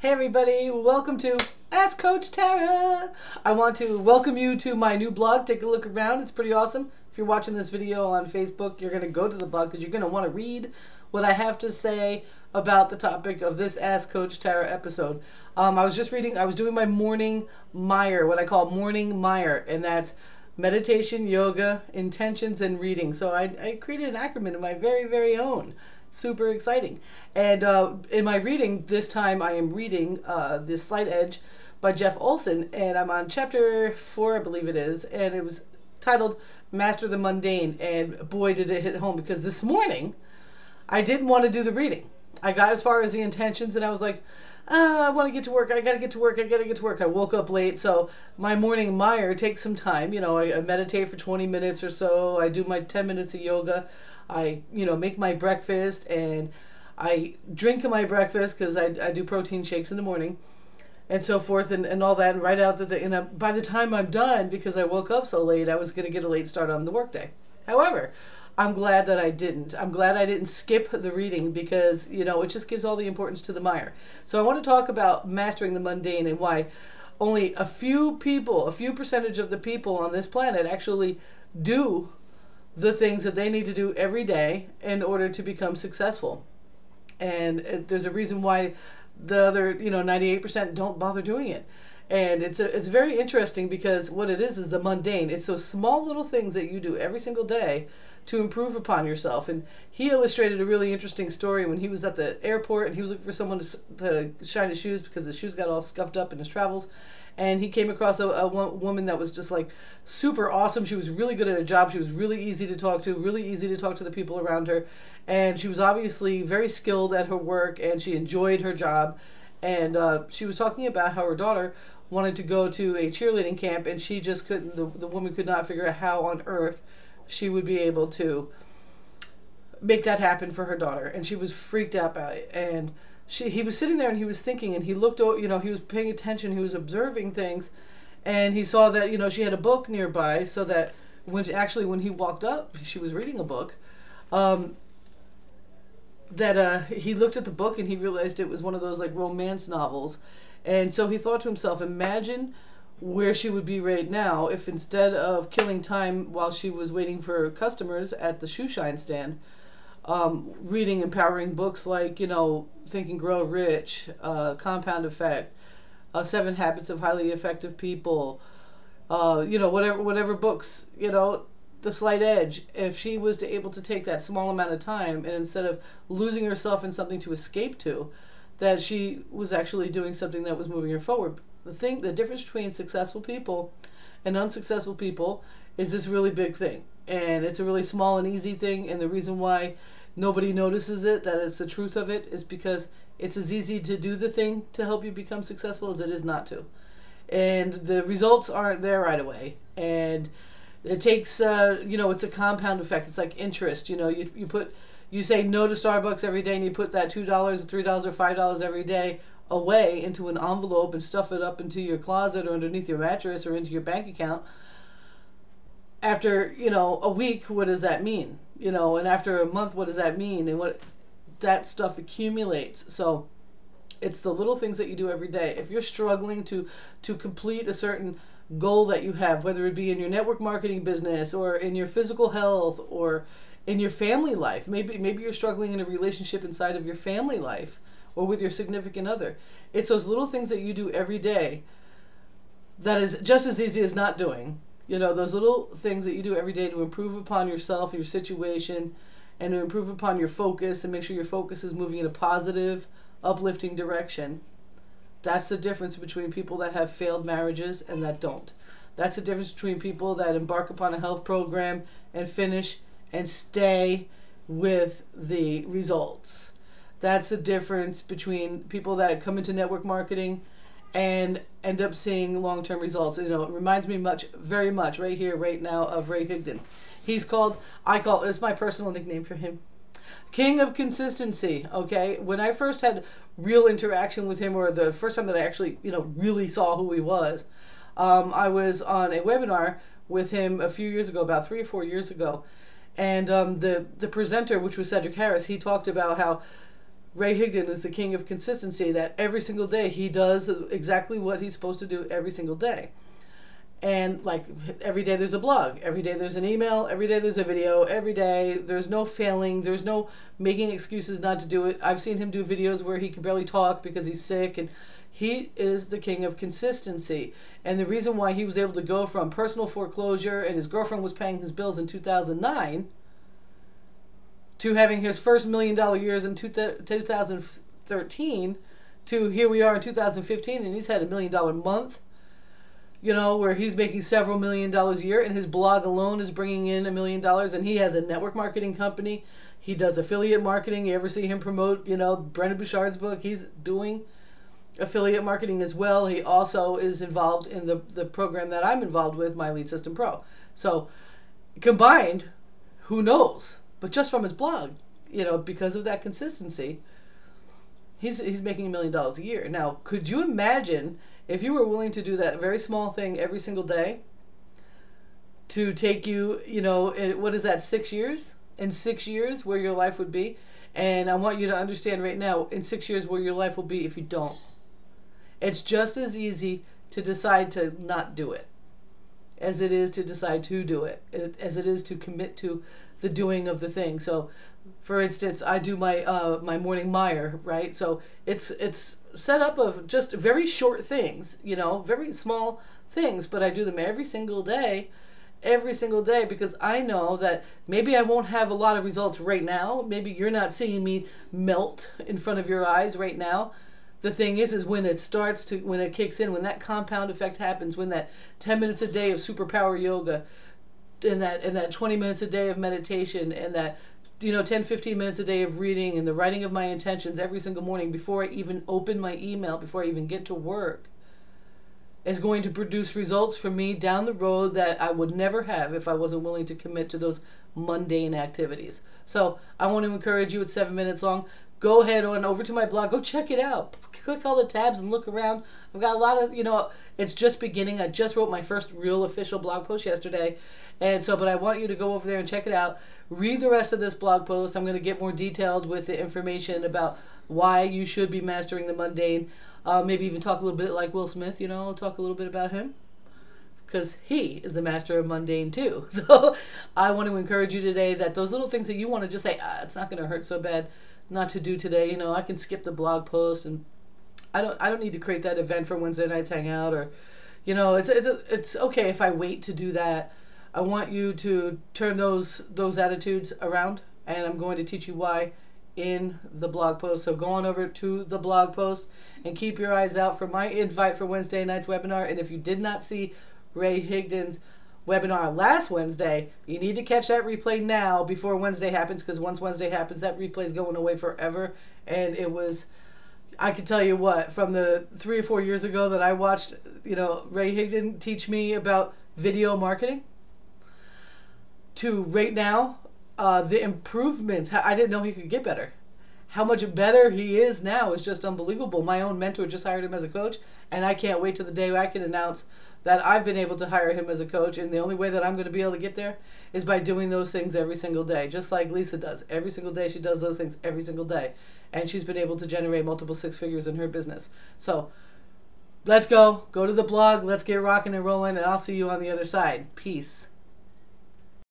Hey everybody, welcome to Ask Coach Tara. I want to welcome you to my new blog. Take a look around, it's pretty awesome. If you're watching this video on Facebook, you're going to go to the blog because you're going to want to read what I have to say about the topic of this Ask Coach Tara episode. I was doing my morning M.I.R, what I call morning M.I.R, and that's meditation, yoga, intentions, and reading. So I created an acronym of my very own. Super exciting. And in my reading, this time I am reading The Slight Edge by Jeff Olson, and I'm on chapter 4, I believe it is, and it was titled Master the Mundane. And boy, did it hit home, because this morning I didn't want to do the reading. I got as far as the intentions, and I was like, I want to get to work. I got to get to work. I got to get to work. I woke up late, so my morning M.I.R takes some time. You know, I meditate for 20 minutes or so. I do my 10 minutes of yoga. I, make my breakfast, and I drink my breakfast because I do protein shakes in the morning and so forth, and all that, and write out by the time I'm done, because I woke up so late, I was going to get a late start on the workday. However, I'm glad that I didn't. I'm glad I didn't skip the reading, because, it just gives all the importance to the M.I.R. So I want to talk about mastering the mundane, and why only a few percentage of the people on this planet actually do the things that they need to do every day in order to become successful. And there's a reason why the other, 98% don't bother doing it. And it's very interesting, because what it is the mundane. It's those small little things that you do every single day to improve upon yourself. And he illustrated a really interesting story when he was at the airport, and he was looking for someone to shine his shoes, because his shoes got all scuffed up in his travels. And he came across a woman that was just like super awesome. She was really good at her job. She was really easy to talk to the people around her. And she was obviously very skilled at her work, and she enjoyed her job. And she was talking about how her daughter wanted to go to a cheerleading camp, and she just couldn't, the woman could not figure out how on earth she would be able to make that happen for her daughter. And she was freaked out by it. And he was sitting there, and he was thinking, and he looked, he was paying attention, he was observing things, and he saw that, she had a book nearby, so that when he walked up, she was reading a book, he looked at the book, and he realized it was one of those like romance novels. And so he thought to himself, imagine where she would be right now if, instead of killing time while she was waiting for customers at the shoe shine stand, reading empowering books like, Think and Grow Rich, Compound Effect, 7 Habits of Highly Effective People, whatever books, The Slight Edge. If she was able to take that small amount of time, and instead of losing herself in something to escape to, that she was actually doing something that was moving her forward. The difference between successful people and unsuccessful people is this really big thing. And it's a really small and easy thing, and the reason why nobody notices it, that it's the truth of it, is because it's as easy to do the thing to help you become successful as it is not to. And the results aren't there right away. And it takes, it's a compound effect. It's like interest. You say no to Starbucks every day, and you put that $2, $3, or $5 every day away into an envelope and stuff it up into your closet or underneath your mattress or into your bank account. After, a week, what does that mean? And after a month, what does that mean? And what that stuff accumulates. So it's the little things that you do every day. If you're struggling to complete a certain goal that you have, whether it be in your network marketing business, or in your physical health, or in your family life, maybe you're struggling in a relationship inside of your family life, or with your significant other. It's those little things that you do every day that is just as easy as not doing. Those little things that you do every day to improve upon yourself, your situation, and to improve upon your focus, and make sure your focus is moving in a positive, uplifting direction. That's the difference between people that have failed marriages and that don't. That's the difference between people that embark upon a health program and finish and stay with the results. That's the difference between people that come into network marketing and end up seeing long-term results. It reminds me very much right here, right now, of Ray Higdon. It's my personal nickname for him, King of Consistency. Okay, when I first had real interaction with him, or the first time that I actually, really saw who he was, I was on a webinar with him a few years ago, about 3 or 4 years ago, and the presenter, which was Cedric Harris, he talked about how Ray Higdon is the king of consistency, that every single day he does exactly what he's supposed to do every single day. And like every day there's a blog, every day there's an email, every day there's a video, every day there's no failing, there's no making excuses not to do it. I've seen him do videos where he can barely talk because he's sick, and he is the king of consistency. And the reason why he was able to go from personal foreclosure and his girlfriend was paying his bills in 2009 to having his first $1 million years in 2013 to here we are in 2015, and he's had $1 million month, you know, where he's making several $1 million a year, and his blog alone is bringing in $1 million, and he has a network marketing company. He does affiliate marketing. You ever see him promote, you know, Brendon Bouchard's book? He's doing affiliate marketing as well. He also is involved in the program that I'm involved with, My Lead System Pro. So combined, who knows? But just from his blog, you know, because of that consistency, he's making $1 million a year. Now, could you imagine if you were willing to do that very small thing every single day to take you, you know, what is that, 6 years? In 6 years, where your life would be? And I want you to understand right now, in 6 years, where your life will be if you don't. It's just as easy to decide to not do it as it is to decide to do it, as it is to commit to the doing of the thing. So, for instance, I do my my morning M.Y.R, right? So it's set up of just very short things, you know, very small things, but I do them every single day, because I know that maybe I won't have a lot of results right now. Maybe you're not seeing me melt in front of your eyes right now. The thing is when it starts to, when it kicks in, when that compound effect happens, when that 10 minutes a day of superpower yoga, and that 20 minutes a day of meditation, and that, you know, 10-15 minutes a day of reading, and the writing of my intentions every single morning before I even open my email, before I even get to work, is going to produce results for me down the road that I would never have if I wasn't willing to commit to those mundane activities. So I want to encourage you. It's 7 minutes long. Go ahead on over to my blog. Go check it out. Click all the tabs and look around. I've got a lot of, you know, it's just beginning. I just wrote my first real official blog post yesterday. And so, but I want you to go over there and check it out. Read the rest of this blog post. I'm going to get more detailed with the information about why you should be mastering the mundane. Maybe even talk a little bit like Will Smith, you know, talk a little bit about him, because he is the master of mundane too. So I want to encourage you today that those little things that you want to just say, it's not going to hurt so bad not to do today. You know, I can skip the blog post, and I don't need to create that event for Wednesday night's hangout, or, you know, it's okay if I wait to do that. I want you to turn those attitudes around, and I'm going to teach you why in the blog post. So go on over to the blog post and keep your eyes out for my invite for Wednesday night's webinar. And if you did not see Ray Higdon's webinar last Wednesday, you need to catch that replay now before Wednesday happens, because once Wednesday happens, that replay is going away forever. And it was, I can tell you what, from the 3 or 4 years ago that I watched, you know, Ray Higdon teach me about video marketing, to right now, the improvements. I didn't know he could get better. How much better he is now is just unbelievable. My own mentor just hired him as a coach, and I can't wait till the day I can announce that I've been able to hire him as a coach. And the only way that I'm going to be able to get there is by doing those things every single day, just like Lisa does. Every single day she does those things every single day, and she's been able to generate multiple 6 figures in her business. So let's go to the blog, let's get rocking and rolling, and I'll see you on the other side. Peace.